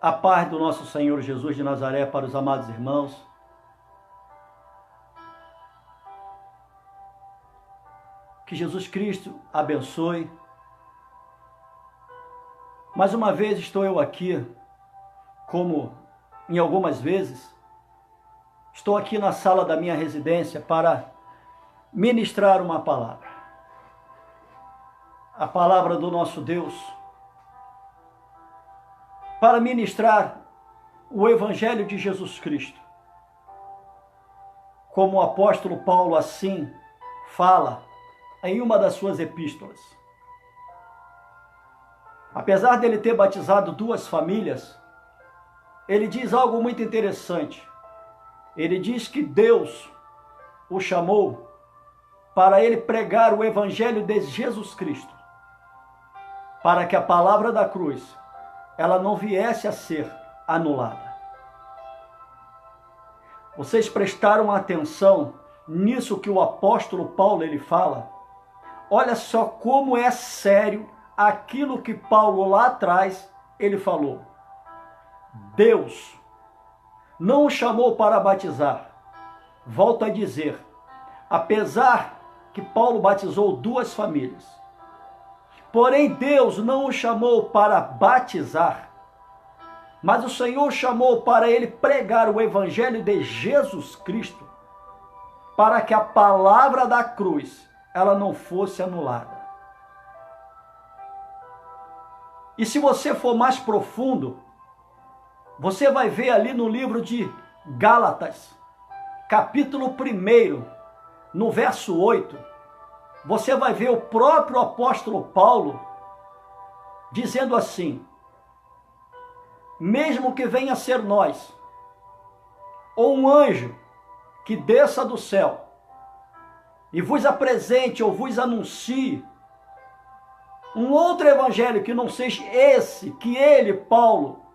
A paz do nosso Senhor Jesus de Nazaré para os amados irmãos. Que Jesus Cristo abençoe. Mais uma vez estou eu aqui, como em algumas vezes, estou aqui na sala da minha residência para ministrar uma palavra. A palavra do nosso Deus, para ministrar o Evangelho de Jesus Cristo. Como o apóstolo Paulo assim fala em uma das suas epístolas. Apesar dele ter batizado duas famílias, ele diz algo muito interessante. Ele diz que Deus o chamou para ele pregar o Evangelho de Jesus Cristo, para que a palavra da cruz ela não viesse a ser anulada. Vocês prestaram atenção nisso que o apóstolo Paulo ele fala? Olha só como é sério aquilo que Paulo lá atrás ele falou. Deus não o chamou para batizar. Volto a dizer, apesar que Paulo batizou duas famílias, porém Deus não o chamou para batizar, mas o Senhor chamou para ele pregar o Evangelho de Jesus Cristo, para que a palavra da cruz ela não fosse anulada. E se você for mais profundo, você vai ver ali no livro de Gálatas, capítulo 1, no verso 8, você vai ver o próprio apóstolo Paulo dizendo assim: mesmo que venha a ser nós, ou um anjo que desça do céu, e vos apresente ou vos anuncie um outro evangelho que não seja esse que ele, Paulo,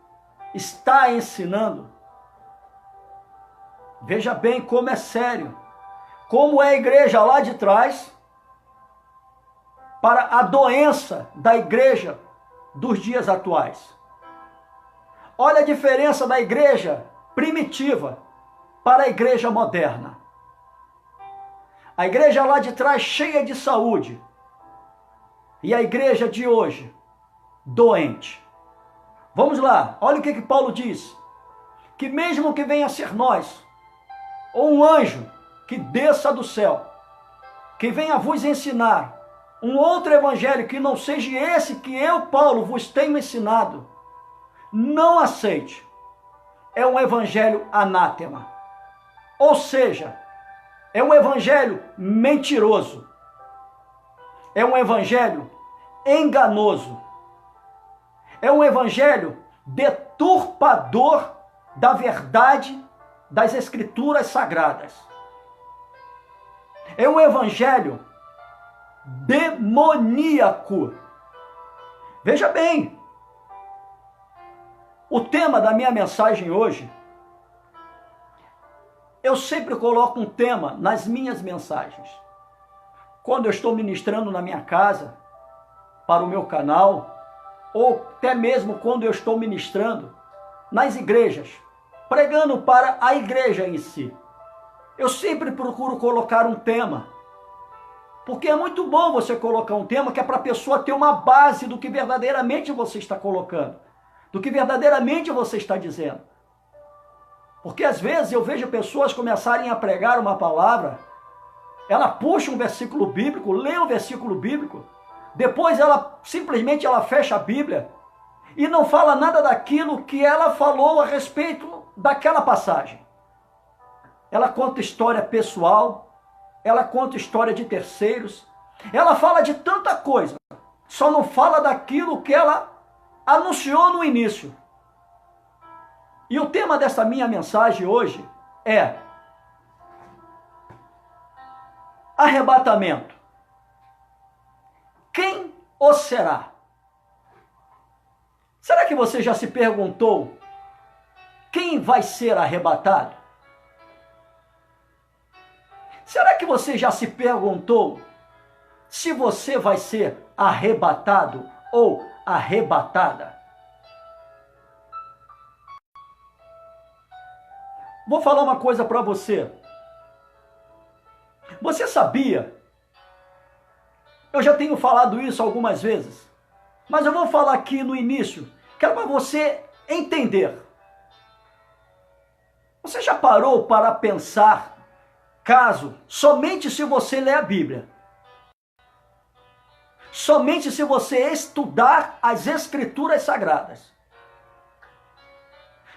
está ensinando. Veja bem como é sério, como é a igreja lá de trás, para a doença da igreja dos dias atuais. Olha a diferença da igreja primitiva para a igreja moderna. A igreja lá de trás cheia de saúde, e a igreja de hoje doente. Vamos lá, olha o que Paulo diz: que mesmo que venha a ser nós, ou um anjo que desça do céu, que venha vos ensinar um outro evangelho que não seja esse que eu, Paulo, vos tenho ensinado, não aceite. É um evangelho anátema. Ou seja, é um evangelho mentiroso. É um evangelho enganoso. É um evangelho deturpador da verdade das Escrituras Sagradas. É um evangelho demoníaco. Veja bem, o tema da minha mensagem hoje, eu sempre coloco um tema nas minhas mensagens. Quando eu estou ministrando na minha casa, para o meu canal, ou até mesmo quando eu estou ministrando nas igrejas, pregando para a igreja em si, eu sempre procuro colocar um tema, porque é muito bom você colocar um tema que é para a pessoa ter uma base do que verdadeiramente você está colocando, do que verdadeiramente você está dizendo. Porque às vezes eu vejo pessoas começarem a pregar uma palavra, ela puxa um versículo bíblico, lê um versículo bíblico, depois ela simplesmente fecha a Bíblia e não fala nada daquilo que ela falou a respeito daquela passagem. Ela conta história pessoal, ela conta história de terceiros, ela fala de tanta coisa, só não fala daquilo que ela anunciou no início. E o tema dessa minha mensagem hoje é arrebatamento. Quem o será? Será que você já se perguntou quem vai ser arrebatado? Será que você já se perguntou se você vai ser arrebatado ou arrebatada? Vou falar uma coisa para você. Você sabia? Eu já tenho falado isso algumas vezes, mas eu vou falar aqui no início, que é para você entender. Você já parou para pensar, caso, somente se você ler a Bíblia, somente se você estudar as Escrituras Sagradas?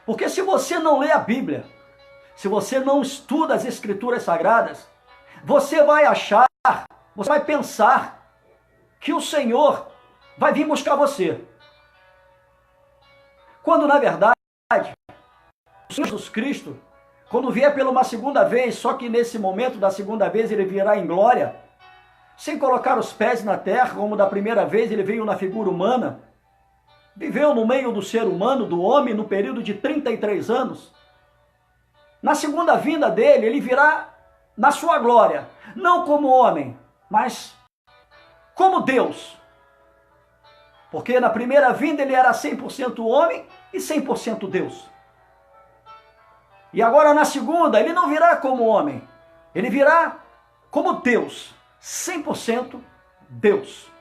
Porque se você não lê a Bíblia, se você não estuda as Escrituras Sagradas, você vai achar, você vai pensar que o Senhor vai vir buscar você. Quando na verdade, Jesus Cristo, quando vier pela uma segunda vez, só que nesse momento da segunda vez ele virá em glória, sem colocar os pés na terra, como da primeira vez ele veio na figura humana, viveu no meio do ser humano, do homem, no período de 33 anos. Na segunda vinda dele, ele virá na sua glória, não como homem, mas como Deus. Porque na primeira vinda ele era 100% homem e 100% Deus. E agora na segunda, ele não virá como homem, ele virá como Deus, 100% Deus.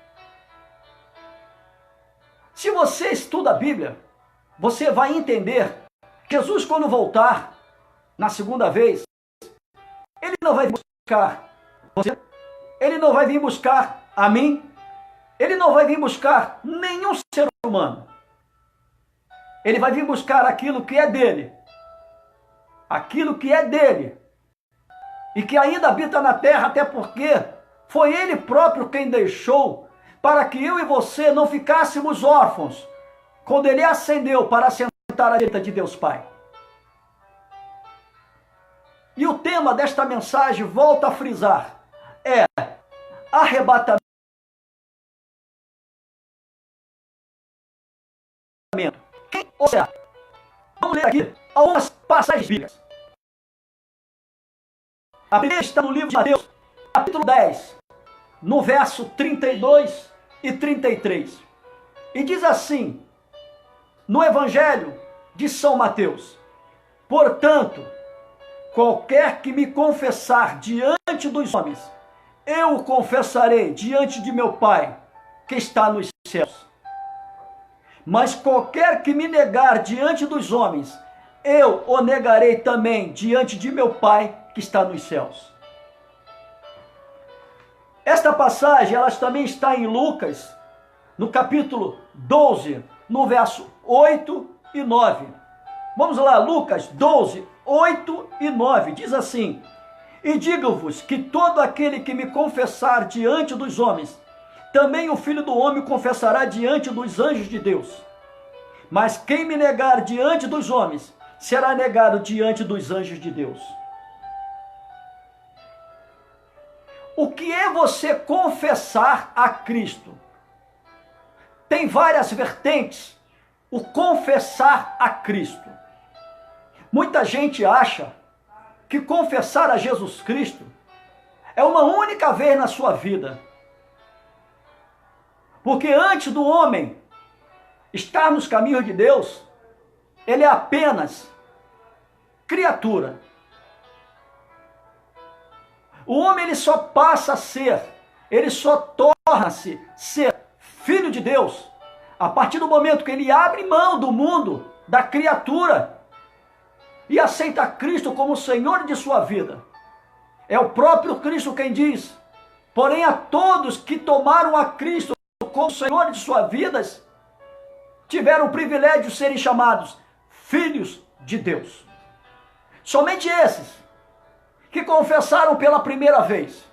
Se você estuda a Bíblia, você vai entender que Jesus, quando voltar na segunda vez, ele não vai vir buscar você, ele não vai vir buscar a mim, ele não vai vir buscar nenhum ser humano. Ele vai vir buscar aquilo que é dele, aquilo que é dele, e que ainda habita na terra, até porque foi ele próprio quem deixou para que eu e você não ficássemos órfãos, quando ele ascendeu para sentar à direita de Deus Pai. E o tema desta mensagem, volta a frisar, é arrebatamento. Ou seja, vamos ler aqui algumas passagens bíblicas. A primeira está no livro de Mateus, capítulo 10, no verso 32 e 33. E diz assim, no Evangelho de São Mateus: portanto, qualquer que me confessar diante dos homens, eu o confessarei diante de meu Pai, que está nos céus. Mas qualquer que me negar diante dos homens, eu o negarei também diante de meu Pai, que está nos céus. Esta passagem, ela também está em Lucas, no capítulo 12, no verso 8 e 9. Vamos lá, Lucas 12, 8 e 9, diz assim: e digo-vos que todo aquele que me confessar diante dos homens, também o Filho do Homem confessará diante dos anjos de Deus. Mas quem me negar diante dos homens, será negado diante dos anjos de Deus. O que é você confessar a Cristo? Tem várias vertentes, o confessar a Cristo. Muita gente acha que confessar a Jesus Cristo é uma única vez na sua vida. Porque antes do homem estar nos caminhos de Deus, ele é apenas criatura. O homem ele só passa a ser, ele só torna-se ser filho de Deus a partir do momento que ele abre mão do mundo, da criatura, e aceita Cristo como Senhor de sua vida. É o próprio Cristo quem diz: porém a todos que tomaram a Cristo como Senhor de suas vidas, tiveram o privilégio de serem chamados filhos de Deus. Somente esses que confessaram pela primeira vez.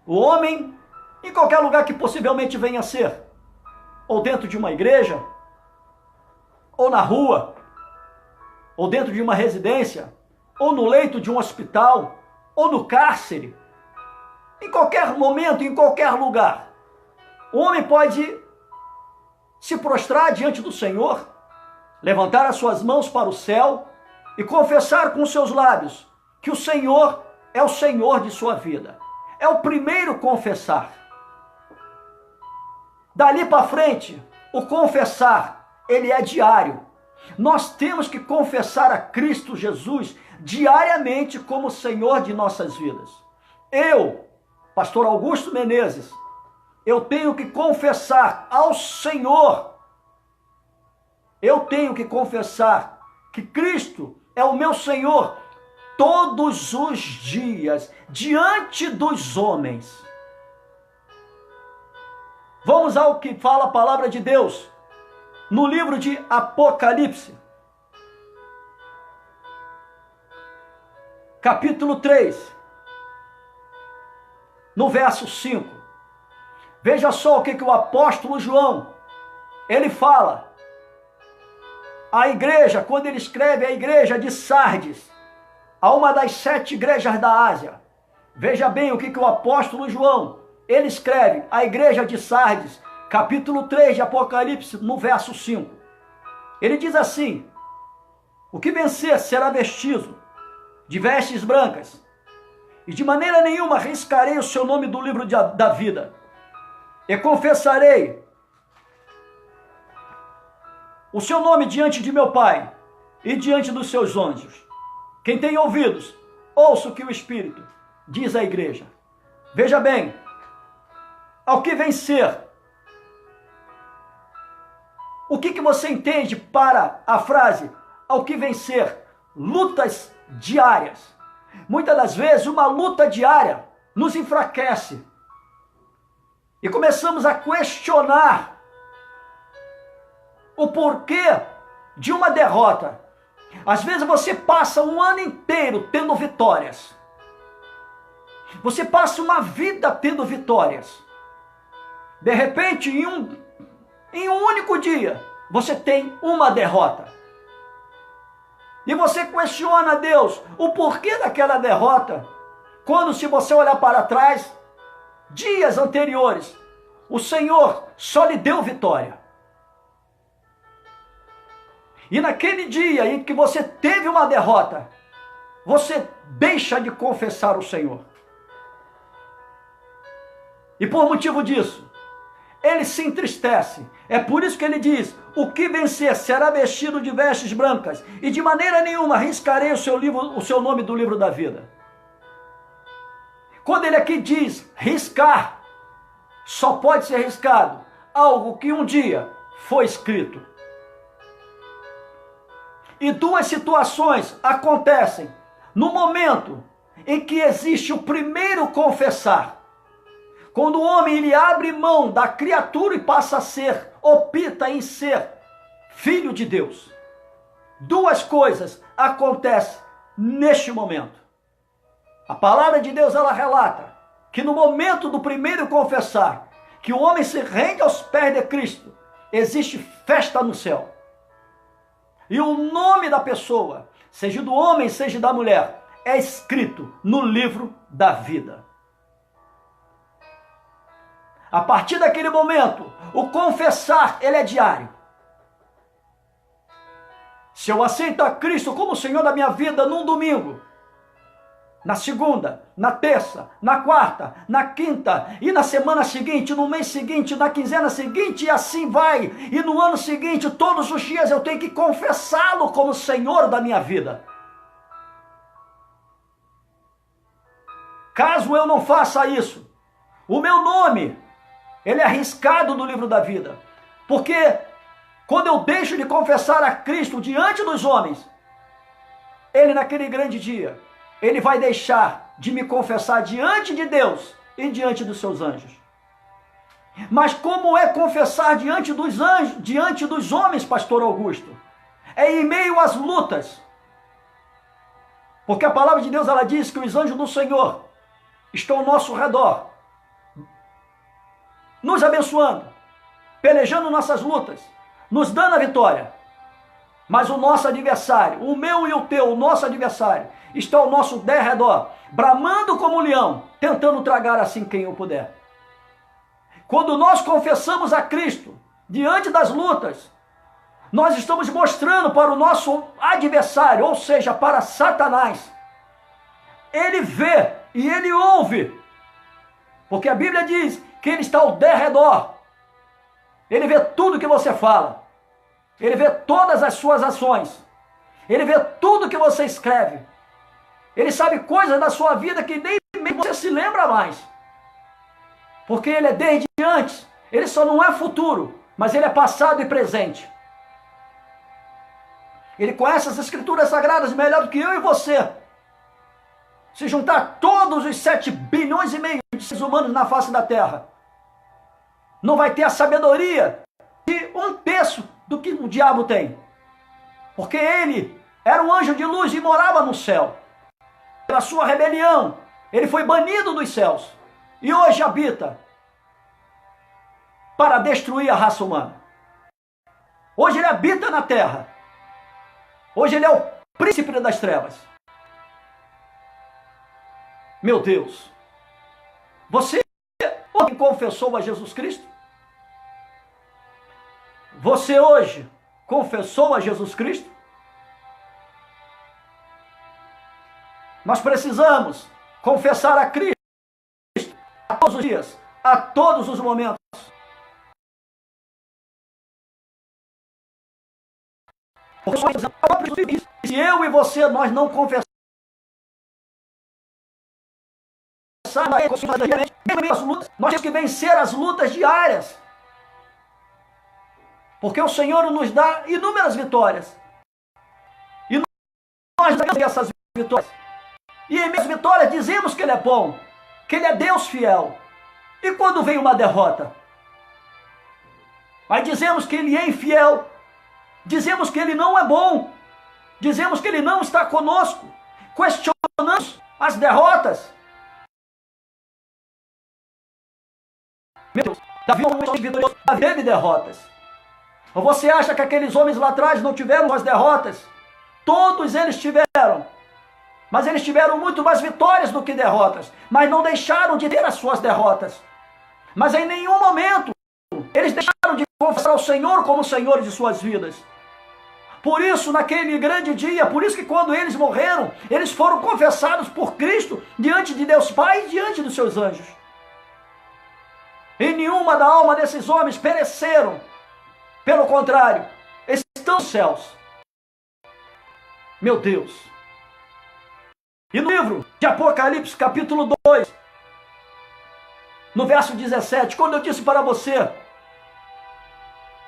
O homem, em qualquer lugar que possivelmente venha a ser, ou dentro de uma igreja, ou na rua, ou dentro de uma residência, ou no leito de um hospital, ou no cárcere, em qualquer momento, em qualquer lugar, o homem pode se prostrar diante do Senhor, levantar as suas mãos para o céu e confessar com seus lábios que o Senhor é o Senhor de sua vida. É o primeiro confessar. Dali para frente, o confessar, ele é diário. Nós temos que confessar a Cristo Jesus diariamente como Senhor de nossas vidas. Eu, pastor Augusto Menezes, eu tenho que confessar ao Senhor, eu tenho que confessar que Cristo é o meu Senhor todos os dias, diante dos homens. Vamos ao que fala a palavra de Deus no livro de Apocalipse, capítulo 3, no verso 5. Veja só o que o apóstolo João, ele fala. A igreja, quando ele escreve a igreja de Sardes, a uma das 7 igrejas da Ásia. Veja bem o que o apóstolo João, ele escreve a igreja de Sardes, capítulo 3 de Apocalipse, no verso 5. Ele diz assim: o que vencer será vestido de vestes brancas, e de maneira nenhuma riscarei o seu nome do livro da vida, e confessarei o seu nome diante de meu Pai e diante dos seus anjos. Quem tem ouvidos, ouça o que o Espírito diz à igreja. Veja bem, ao que vencer, o que você entende para a frase ao que vencer? Lutas diárias. Muitas das vezes uma luta diária nos enfraquece e começamos a questionar o porquê de uma derrota. Às vezes você passa um ano inteiro tendo vitórias. Você passa uma vida tendo vitórias. De repente, em um único dia, você tem uma derrota. E você questiona a Deus o porquê daquela derrota, quando, se você olhar para trás, dias anteriores, o Senhor só lhe deu vitória. E naquele dia em que você teve uma derrota, você deixa de confessar o Senhor. E por motivo disso, ele se entristece. É por isso que ele diz: o que vencer será vestido de vestes brancas, e de maneira nenhuma riscarei o seu nome do livro da vida. Quando ele aqui diz riscar, só pode ser riscado algo que um dia foi escrito. E duas situações acontecem no momento em que existe o primeiro confessar. Quando o homem ele abre mão da criatura e passa a ser, opta em ser filho de Deus. Duas coisas acontecem neste momento. A palavra de Deus ela relata que no momento do primeiro confessar, que o homem se rende aos pés de Cristo, existe festa no céu. E o nome da pessoa, seja do homem, seja da mulher, é escrito no livro da vida. A partir daquele momento, o confessar, ele é diário. Se eu aceito a Cristo como Senhor da minha vida num domingo, na segunda, na terça, na quarta, na quinta, e na semana seguinte, no mês seguinte, na quinzena seguinte, e assim vai. E no ano seguinte, todos os dias eu tenho que confessá-lo como Senhor da minha vida. Caso eu não faça isso, o meu nome, ele é arriscado no livro da vida. Porque quando eu deixo de confessar a Cristo diante dos homens, ele naquele grande dia, ele vai deixar de me confessar diante de Deus e diante dos seus anjos. Mas como é confessar diante dos anjos, diante dos homens, pastor Augusto? É em meio às lutas. Porque a palavra de Deus ela diz que os anjos do Senhor estão ao nosso redor, nos abençoando, pelejando nossas lutas, nos dando a vitória. Mas o nosso adversário, o meu e o teu, o nosso adversário, está ao nosso derredor, bramando como um leão, tentando tragar assim quem o puder. Quando nós confessamos a Cristo, diante das lutas, nós estamos mostrando para o nosso adversário, ou seja, para Satanás. Ele vê e ele ouve, porque a Bíblia diz que ele está ao derredor. Ele vê tudo que você fala. Ele vê todas as suas ações. Ele vê tudo que você escreve. Ele sabe coisas da sua vida que nem mesmo você se lembra mais. Porque ele é desde antes. Ele só não é futuro, mas ele é passado e presente. Ele conhece as escrituras sagradas melhor do que eu e você. Se juntar todos os 7 bilhões e meio de seres humanos na face da terra, não vai ter a sabedoria de 1/3 do que o diabo tem. Porque ele era um anjo de luz e morava no céu. Pela sua rebelião, ele foi banido dos céus. E hoje habita para destruir a raça humana. Hoje ele habita na terra. Hoje ele é o príncipe das trevas. Meu Deus, você hoje confessou a Jesus Cristo? Você hoje confessou a Jesus Cristo? Nós precisamos confessar a Cristo a todos os dias, a todos os momentos. Se eu e você, nós não confessarmos nós temos que vencer as lutas diárias. Porque o Senhor nos dá inúmeras vitórias. E nós damos essas vitórias. E em minhas vitórias dizemos que Ele é bom, que Ele é Deus fiel. E quando vem uma derrota? Aí dizemos que Ele é infiel. Dizemos que Ele não é bom. Dizemos que Ele não está conosco. Questionamos as derrotas. Meu Deus, Davi teve derrotas. Ou você acha que aqueles homens lá atrás não tiveram as derrotas? Todos eles tiveram. Mas eles tiveram muito mais vitórias do que derrotas. Mas não deixaram de ter as suas derrotas. Mas em nenhum momento eles deixaram de confessar ao Senhor como Senhor de suas vidas. Por isso, naquele grande dia, por isso que quando eles morreram, eles foram confessados por Cristo diante de Deus Pai e diante dos seus anjos. E nenhuma da alma desses homens pereceram. Pelo contrário, estão nos céus. Meu Deus. E no livro de Apocalipse, capítulo 2, no verso 17, quando eu disse para você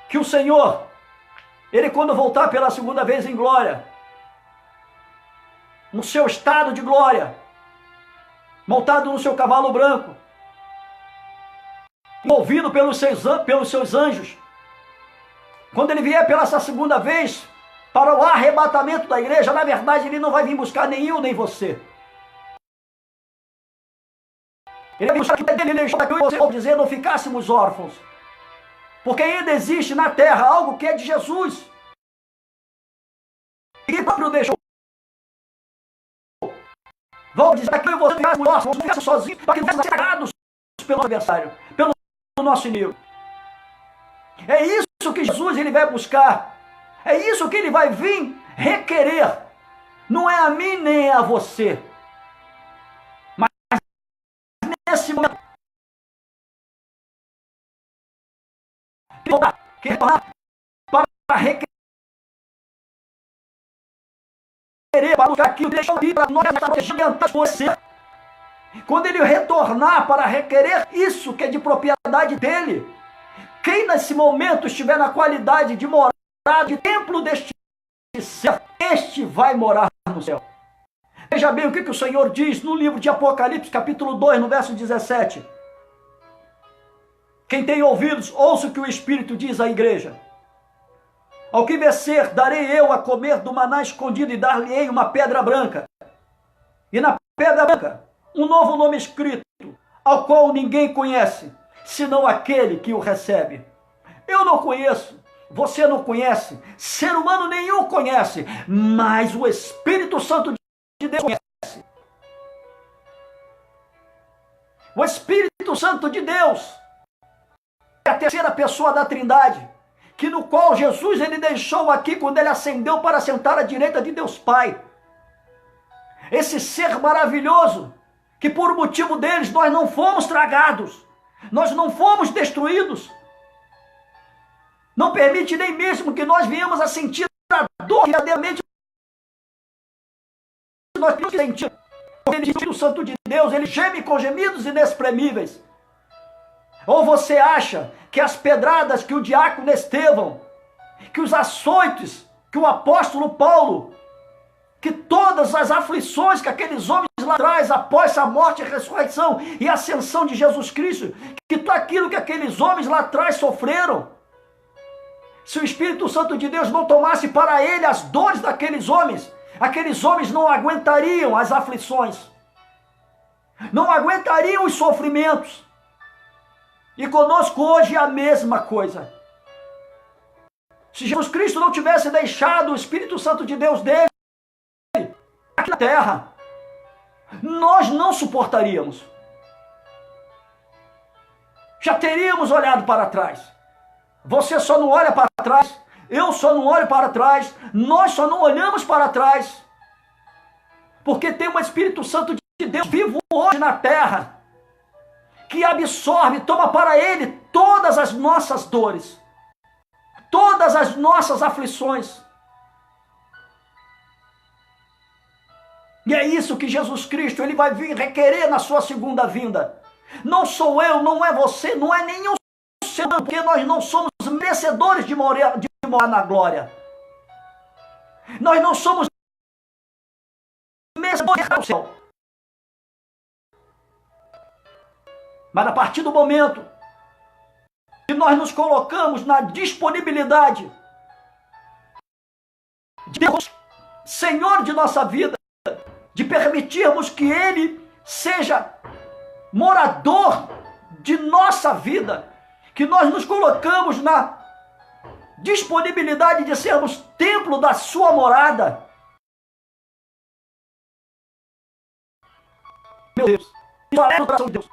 que o Senhor, Ele quando voltar pela segunda vez em glória, no seu estado de glória, montado no seu cavalo branco, movido pelos seus anjos, quando Ele vier pela essa segunda vez, para o arrebatamento da igreja, na verdade Ele não vai vir buscar nem eu nem você. Ele vai buscar aquilo que Ele deixou para que eu e você, dizer, não ficássemos órfãos. Porque ainda existe na terra algo que é de Jesus. E Ele próprio deixou. Vamos dizer que eu e você ficássemos órfãos, não ficássemos sozinhos, para que não fôssemos cegados pelo adversário, pelo nosso inimigo. É isso que Jesus Ele vai buscar. É isso que Ele vai vir requerer. Não é a mim nem a você. Mas nesse momento, para requerer, para buscar aquilo que deixou de para nós adiantar você. Quando Ele retornar para requerer isso que é de propriedade dEle, quem nesse momento estiver na qualidade de morada, de templo deste céu, este vai morar no céu. Veja bem o que o Senhor diz no livro de Apocalipse, capítulo 2, no verso 17. Quem tem ouvidos, ouça o que o Espírito diz à igreja. Ao que vencer, darei eu a comer do maná escondido e dar-lhe-ei uma pedra branca. E na pedra branca, um novo nome escrito, ao qual ninguém conhece, senão aquele que o recebe. Eu não conheço, você não conhece, ser humano nenhum conhece, mas o Espírito Santo de Deus conhece. O Espírito Santo de Deus é a terceira pessoa da Trindade, que no qual Jesus Ele deixou aqui quando Ele ascendeu para sentar à direita de Deus Pai. Esse ser maravilhoso, que por motivo deles nós não fomos tragados, nós não fomos destruídos. Não permite nem mesmo que nós venhamos a sentir a dor que verdadeiramente nós temos que sentir. Porque o Espírito Santo de Deus, ele geme com gemidos inexprimíveis. Ou você acha que as pedradas que o diácono Estevão, que os açoites, que o apóstolo Paulo, que todas as aflições que aqueles homens lá atrás, após a morte, a ressurreição e a ascensão de Jesus Cristo, que tudo aquilo que aqueles homens lá atrás sofreram, se o Espírito Santo de Deus não tomasse para ele as dores daqueles homens não aguentariam as aflições, não aguentariam os sofrimentos. E conosco hoje é a mesma coisa. Se Jesus Cristo não tivesse deixado o Espírito Santo de Deus dele aqui na terra, nós não suportaríamos. Já teríamos olhado para trás. Você só não olha para trás, eu só não olho para trás, nós só não olhamos para trás, porque tem um Espírito Santo de Deus vivo hoje na terra, que absorve, toma para ele todas as nossas dores, todas as nossas aflições. E é isso que Jesus Cristo ele vai vir requerer na sua segunda vinda. Não sou eu, não é você, não é nenhum ser humano, porque nós não somos merecedores de morar na glória. Nós não somos merecedores do céu. Mas a partir do momento que nós nos colocamos na disponibilidade de Deus, Senhor de nossa vida, de permitirmos que Ele seja morador de nossa vida, que nós nos colocamos na disponibilidade de sermos templo da sua morada. Meu Deus, isso alegra o coração de Deus.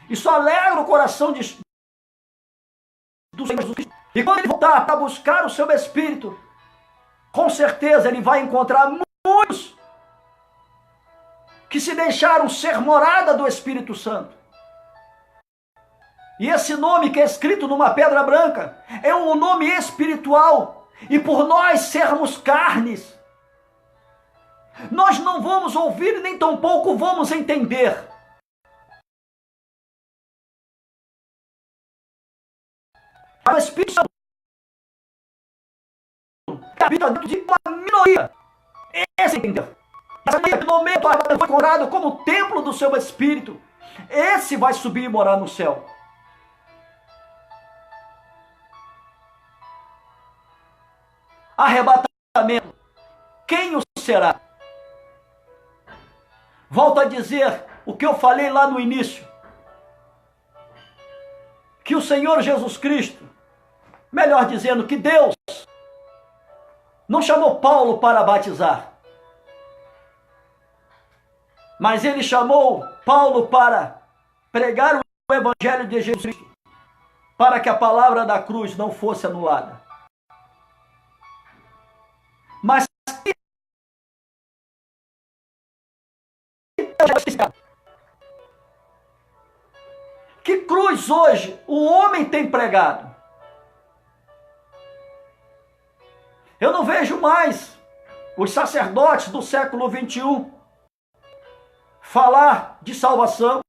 Isso alegra o coração do Senhor Jesus Cristo. E quando Ele voltar para buscar o seu Espírito, com certeza Ele vai encontrar muitos que se deixaram ser morada do Espírito Santo. E esse nome que é escrito numa pedra branca é um nome espiritual. E por nós sermos carnes, nós não vamos ouvir nem tampouco vamos entender. O Espírito Santo habita dentro de uma minoria. Esse é entender. Essa minoria, no momento, foi encontrado como o templo do seu Espírito. Esse vai subir e morar no céu. Arrebatamento. Quem o será? Volto a dizer o que eu falei lá no início. Que o Senhor Jesus Cristo, melhor dizendo, que Deus não chamou Paulo para batizar, mas Ele chamou Paulo para pregar o Evangelho de Jesus Cristo, para que a palavra da cruz não fosse anulada. Mas que cruz hoje o homem tem pregado? Eu não vejo mais os sacerdotes do século 21 falar de salvação.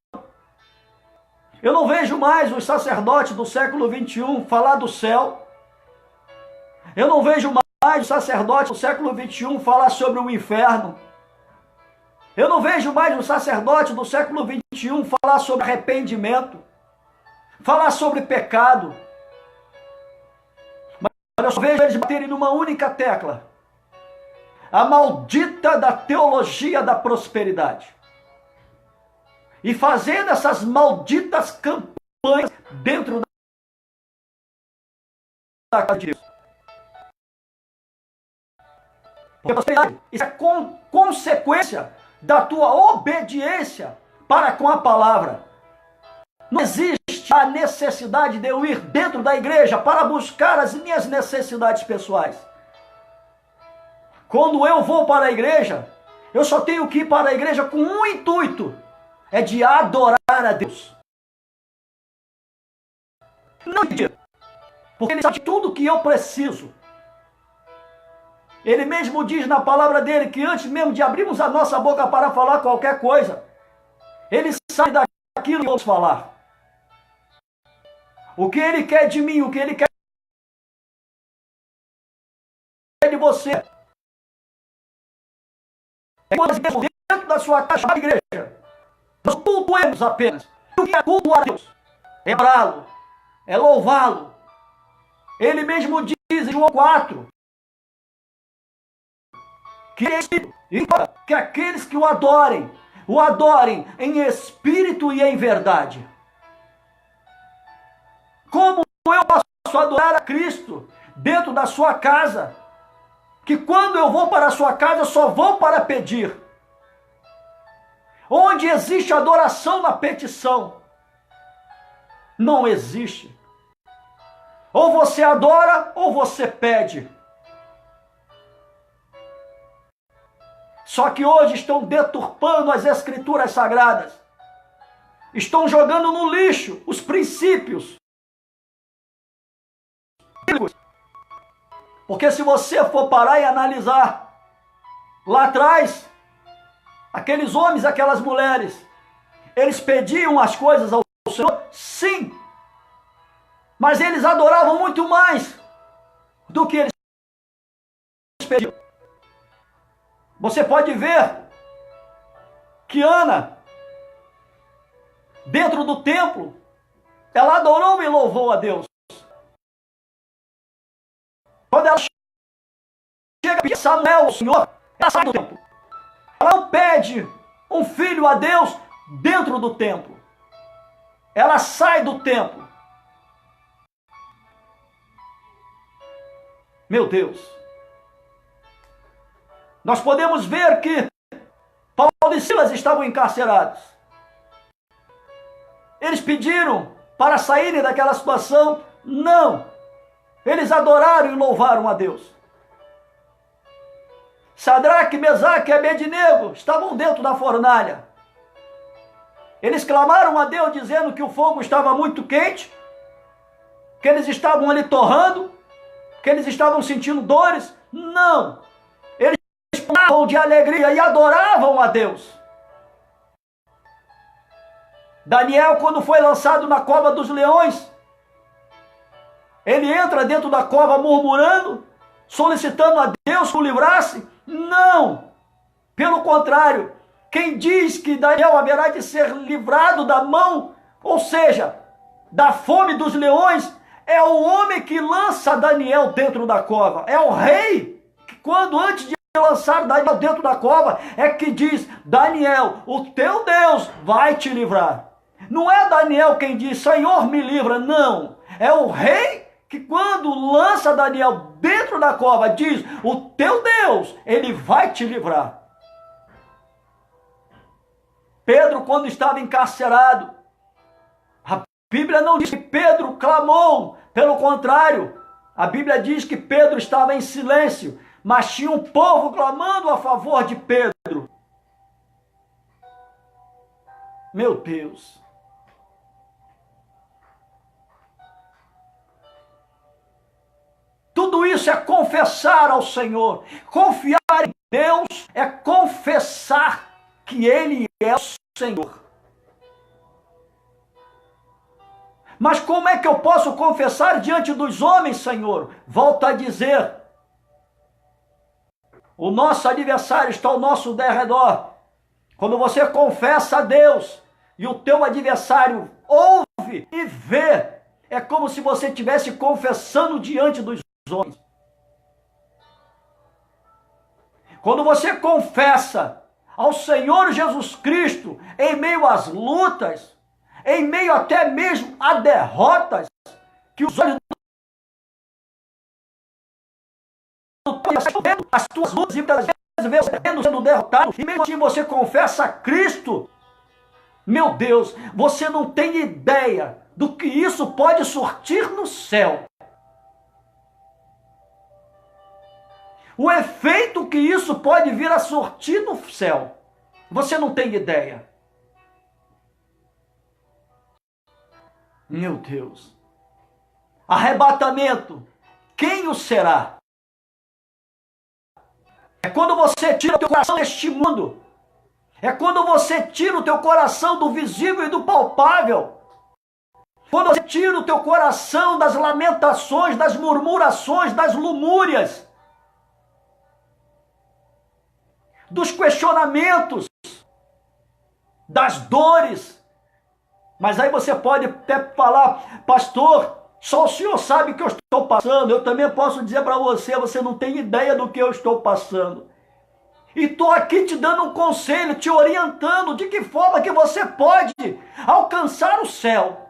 Eu não vejo mais os sacerdotes do século 21 falar do céu. Eu não vejo mais os sacerdotes do século 21 falar sobre o inferno. Eu não vejo mais os sacerdotes do século 21 falar sobre arrependimento, falar sobre pecado. Mas eu só vejo eles baterem numa única tecla: a maldita da teologia da prosperidade. E fazendo essas malditas campanhas dentro da casa de Deus. Porque a prosperidade, isso é consequência da tua obediência para com a palavra. Não existe a necessidade de eu ir dentro da igreja para buscar as minhas necessidades pessoais. Quando eu vou para a igreja, eu só tenho que ir para a igreja com um intuito: é de adorar a Deus. Não porque Ele sabe tudo que eu preciso. Ele mesmo diz na palavra dele que antes mesmo de abrirmos a nossa boca para falar qualquer coisa, Ele sabe daquilo que vamos falar. O que Ele quer de mim, o que Ele quer de você. É dentro da sua casa da igreja. Nós cultuemos apenas. O que é cultuar a Deus? É adorá-lo, é louvá-lo. Ele mesmo diz em João 4 que aqueles que o adorem em espírito e em verdade. Como eu posso adorar a Cristo dentro da sua casa? Que quando eu vou para a sua casa, eu só vou para pedir. Onde existe adoração na petição? Não existe. Ou você adora, ou você pede. Só que hoje estão deturpando as escrituras sagradas. Estão jogando no lixo os princípios. Porque se você for parar e analisar, lá atrás, aqueles homens, aquelas mulheres, eles pediam as coisas ao Senhor, sim, mas eles adoravam muito mais do que eles pediam. Você pode ver que Ana, dentro do templo, ela adorou e louvou a Deus. Quando ela chega a pedir Samuel ao Senhor, ela sai do templo. Ela não pede um filho a Deus dentro do templo. Ela sai do templo. Meu Deus. Nós podemos ver que Paulo e Silas estavam encarcerados. Eles pediram para saírem daquela situação? Não. Eles adoraram e louvaram a Deus. Sadraque, Mesaque e Abednego estavam dentro da fornalha. Eles clamaram a Deus dizendo que o fogo estava muito quente, que eles estavam ali torrando, que eles estavam sentindo dores. Não! Eles falavam de alegria e adoravam a Deus. Daniel, quando foi lançado na cova dos leões, ele entra dentro da cova murmurando, solicitando a Deus que o livrasse? Não! Pelo contrário, quem diz que Daniel haverá de ser livrado da mão, ou seja, da fome dos leões, é o homem que lança Daniel dentro da cova. É o rei que, quando antes de lançar Daniel dentro da cova, é que diz: Daniel, o teu Deus vai te livrar. Não é Daniel quem diz: Senhor, me livra. Não. É o rei que, quando lança Daniel dentro da cova, diz: o teu Deus, ele vai te livrar. Pedro, quando estava encarcerado, a Bíblia não diz que Pedro clamou. Pelo contrário, a Bíblia diz que Pedro estava em silêncio, mas tinha um povo clamando a favor de Pedro. Meu Deus. Tudo isso é confessar ao Senhor. Confiar em Deus é confessar que Ele é o Senhor. Mas como é que eu posso confessar diante dos homens, Senhor? Volto a dizer, o nosso adversário está ao nosso derredor. Quando você confessa a Deus e o teu adversário ouve e vê, é como se você estivesse confessando diante dos homens. Quando você confessa ao Senhor Jesus Cristo em meio às lutas, em meio até mesmo a derrotas, que os olhos as tuas lutas e muitas vezes sendo derrotado, e mesmo assim você confessa a Cristo, meu Deus, você não tem ideia do que isso pode surtir no céu. O efeito que isso pode vir a surtir no céu, você não tem ideia. Meu Deus. arrebatamento, quem o será? É quando você tira o teu coração deste mundo. É quando você tira o teu coração do visível e do palpável. Quando você tira o teu coração das lamentações, das murmurações, das lumúrias, dos questionamentos, das dores. Mas aí você pode até falar, pastor, só o senhor sabe o que eu estou passando. Eu também posso dizer para você, você não tem ideia do que eu estou passando. E estou aqui te dando um conselho, te orientando de que forma que você pode alcançar o céu.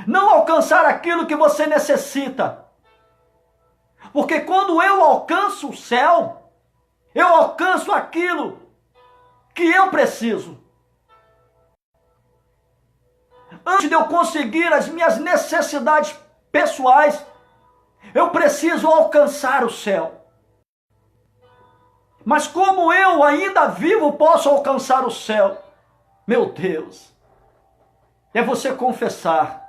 Não alcançar aquilo que você necessita. Porque quando eu alcanço o céu, eu alcanço aquilo que eu preciso. Antes de eu conseguir as minhas necessidades pessoais, eu preciso alcançar o céu. Mas como eu ainda vivo posso alcançar o céu? Meu Deus, é você confessar.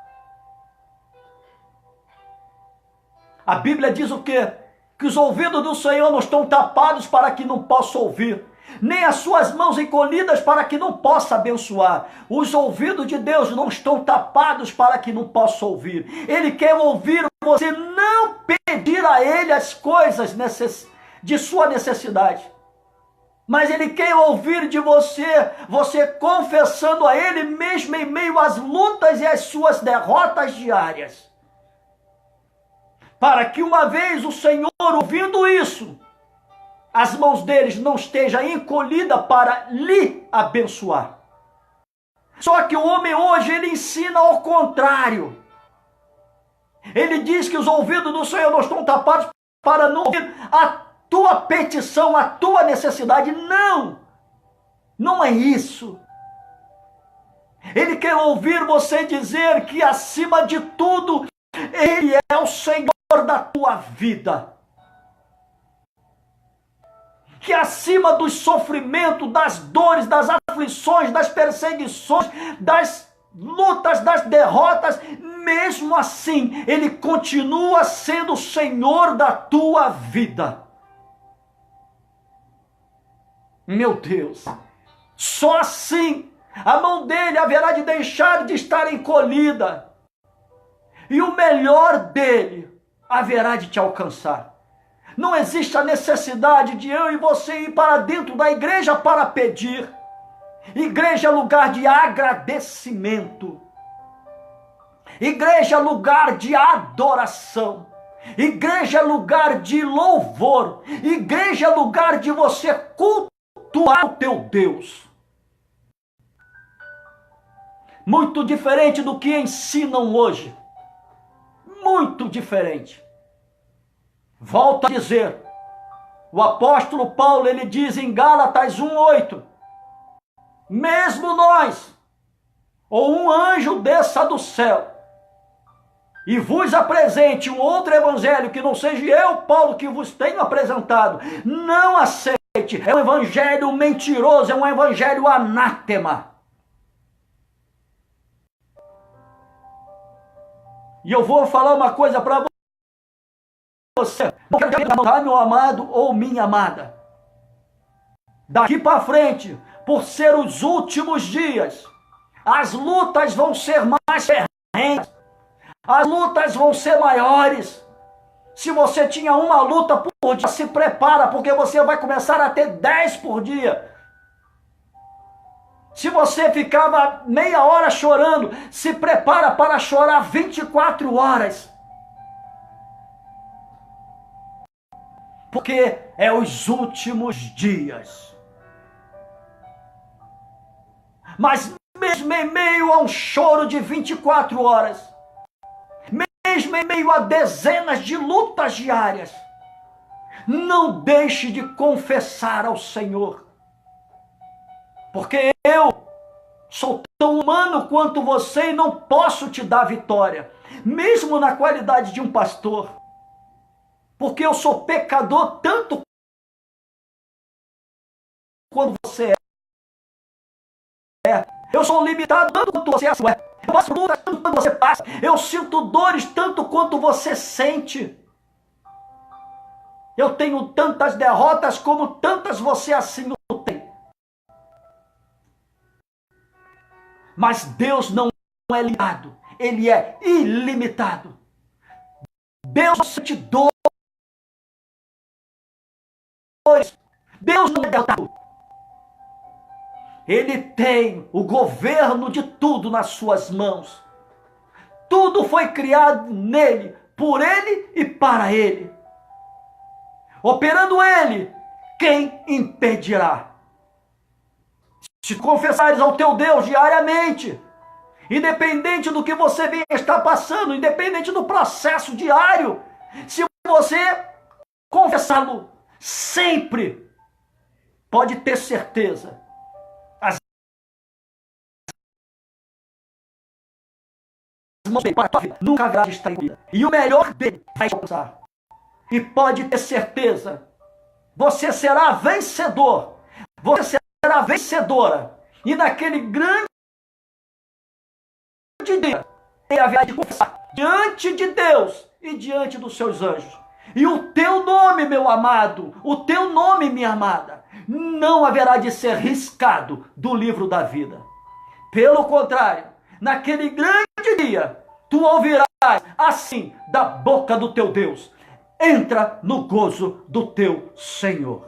A Bíblia diz o quê? Que os ouvidos do Senhor não estão tapados para que não possa ouvir, nem as suas mãos encolhidas para que não possa abençoar. Os ouvidos de Deus não estão tapados para que não possa ouvir. Ele quer ouvir você não pedir a Ele as coisas de sua necessidade. Mas Ele quer ouvir de você, você confessando a Ele mesmo em meio às lutas e às suas derrotas diárias. Para que uma vez o Senhor, ouvindo isso, as mãos deles não estejam encolhidas para lhe abençoar. Só que o homem hoje, ele ensina ao contrário. Ele diz que os ouvidos do Senhor não estão tapados para não ouvir a tua petição, a tua necessidade. Não! Não é isso. Ele quer ouvir você dizer que acima de tudo, Ele é o Senhor da tua vida. Que acima dos sofrimentos, das dores, das aflições, das perseguições, das lutas, das derrotas, mesmo assim, Ele continua sendo o Senhor da tua vida. Meu Deus, só assim a mão dele haverá de deixar de estar encolhida, e o melhor dele haverá de te alcançar. Não existe a necessidade de eu e você ir para dentro da igreja para pedir. Igreja é lugar de agradecimento. Igreja é lugar de adoração. Igreja é lugar de louvor. Igreja é lugar de você cultuar o teu Deus. Muito diferente do que ensinam hoje. Muito diferente. Volto a dizer, o apóstolo Paulo, ele diz em Gálatas 1:8, mesmo nós, ou um anjo desça do céu, e vos apresente um outro evangelho que não seja eu, Paulo, que vos tenho apresentado, não aceite, é um evangelho mentiroso, é um evangelho anátema. E eu vou falar uma coisa para você, não quero perguntar, meu amado ou minha amada. Daqui para frente, por ser os últimos dias, as lutas vão ser mais ferrenhas, as lutas vão ser maiores. Se você tinha uma luta por dia, se prepara, porque você vai começar a ter 10 por dia. Se você ficava meia hora chorando, se prepara para chorar 24 horas. Porque é os últimos dias. Mas mesmo em meio a um choro de 24 horas, mesmo em meio a dezenas de lutas diárias, não deixe de confessar ao Senhor. Porque eu sou tão humano quanto você e não posso te dar vitória, mesmo na qualidade de um pastor. Porque eu sou pecador tanto quanto você é. Eu sou limitado tanto quanto você é. Eu passo lutas tanto quanto você passa. Eu sinto dores tanto quanto você sente. Eu tenho tantas derrotas como tantas você assim tem. Mas Deus não é limitado. Ele é ilimitado. Deus sente dores. Deus não é derrotado. Ele tem o governo de tudo nas suas mãos. Tudo foi criado nele, por ele e para ele. Operando ele, quem impedirá? Se confessares ao teu Deus diariamente, independente do que você venha estar passando, independente do processo diário, se você confessá-lo sempre, pode ter certeza, nunca haverá distraída. E o melhor dele vai alcançar. E pode ter certeza, você será vencedor. Você será vencedora. E naquele grande dia, ele haverá de confessar diante de Deus e diante dos seus anjos. E o teu nome, meu amado, o teu nome, minha amada, não haverá de ser riscado do livro da vida. Pelo contrário, naquele grande dia, tu ouvirás assim da boca do teu Deus: entra no gozo do teu Senhor.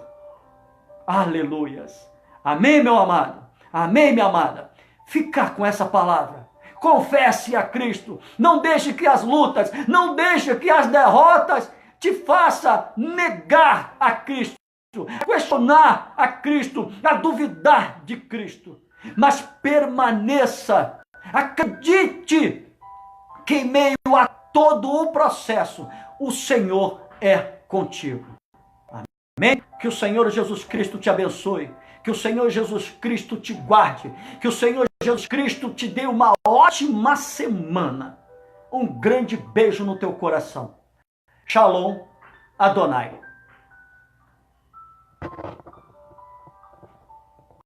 Aleluias. Amém, meu amado? Amém, minha amada? Fica com essa palavra. Confesse a Cristo. Não deixe que as lutas, não deixe que as derrotas te faça negar a Cristo, a questionar a Cristo, a duvidar de Cristo. Mas permaneça, acredite que em meio a todo o processo, o Senhor é contigo. Amém? Que o Senhor Jesus Cristo te abençoe, que o Senhor Jesus Cristo te guarde, que o Senhor Jesus Cristo te dê uma ótima semana. Um grande beijo no teu coração. Shalom Adonai.